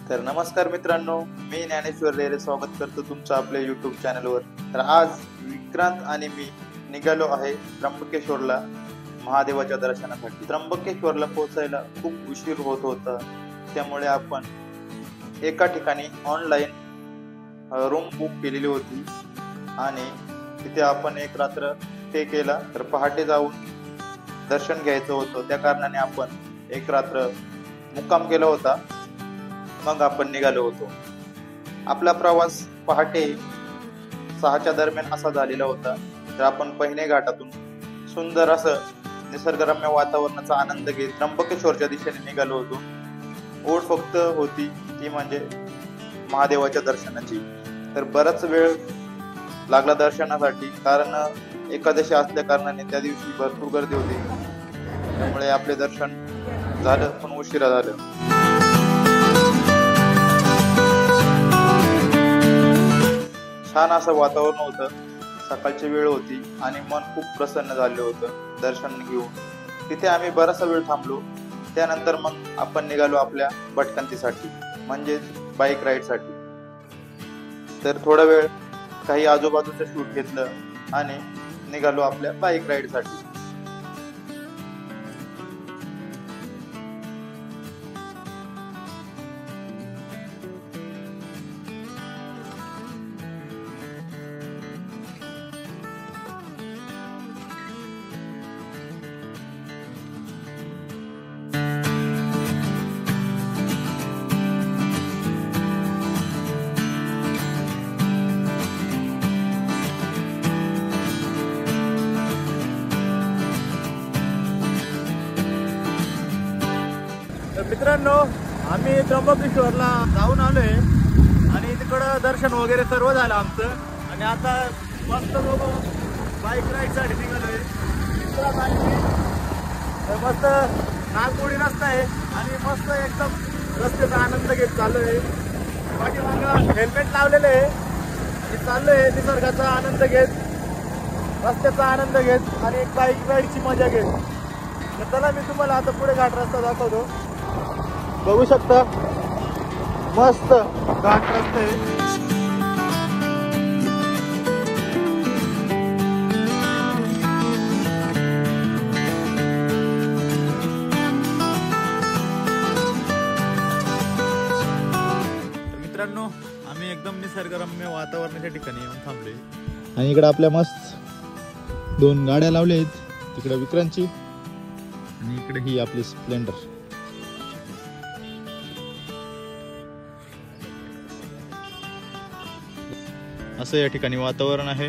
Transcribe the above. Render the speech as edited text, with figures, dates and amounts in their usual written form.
तर नमस्कार मित्रांनो, मी ज्ञानेश्वर रेरे स्वागत करतो तुमचं आपल्या यूट्यूब चॅनलवर। तर आज विक्रांत आणि मी निघालो आहे त्र्यंबकेश्वरला महादेवाच्या दर्शनासाठी। त्र्यंबकेश्वरला पोहोचायला खूप उशीर होत होता, त्यामुळे आपण एका ठिकाणी ऑनलाईन रूम बुक केलेली होती आणि तिथे आपण एक रात्र स्टे केला। तर पहाटे जाऊन दर्शन घ्यायचं होतं, त्या कारणाने आपण एक रात्र मुक्काम केला होता। मग आपण निघालो होतो। आपला प्रवास पहाटे 6च्या दरम्यान असा झालेला होता। तर आपण पहिने घाटातून सुंदर असं निसर्गरम्य वातावरणाचा आनंद घेत त्र्यंबकेश्वरच्या दिशेने निघालो होतो। ओढ फक्त होती ती म्हणजे महादेवाच्या दर्शनाची। तर बराच वेळ लागला दर्शनासाठी, कारण एकादशी असल्या कारणाने त्या दिवशी भरपूर गर्दी होती, त्यामुळे आपले दर्शन झालं पण उशिरा झालं। छान असं वातावरण होतं, सकाळची वेळ होती आणि मन खूप प्रसन्न झालं होतं दर्शन घेऊन। तिथे आम्ही बराचसा वेळ थांबलो, त्यानंतर मग आपण निघालो आपल्या भटकंतीसाठी म्हणजे बाईक राईडसाठी। तर थोडा वेळ काही आजूबाजूचं शूट घेतलं आणि निघालो आपल्या बाईक राईडसाठी। मित्रांनो, आम्ही त्र्यंबकेश्वरला जाऊन आलोय आणि तिकडं दर्शन वगैरे सर्व झालं आमचं आणि आता मस्त दोघं बाईक राईडसाठी निघालोय। तर मस्त नागपुडी रस्ता आहे आणि मस्त एकदम रस्त्याचा आनंद घेत चाललोय। पाठीमागं हेल्मेट लावलेलं आहे आणि चाललोय निसर्गाचा आनंद घेत, रस्त्याचा आनंद घेत आणि एक बाईक राईडची मजा घेत। तर चला मी तुम्हाला आता पुढे घाट रस्ता दाखवतो। बघू शकता मस्त घाट रस्ता आहे। मित्रांनो, आम्ही एकदम निसर्गरम्य वातावरणाच्या ठिकाणी येऊन थांबलोय आणि इकडे आपल्या मस्त 2 गाड्या लावल्या आहेत, तिकडे विक्रांतची आणि इकडे ही आपली स्प्लेंडर। असं या ठिकाणी वातावरण आहे।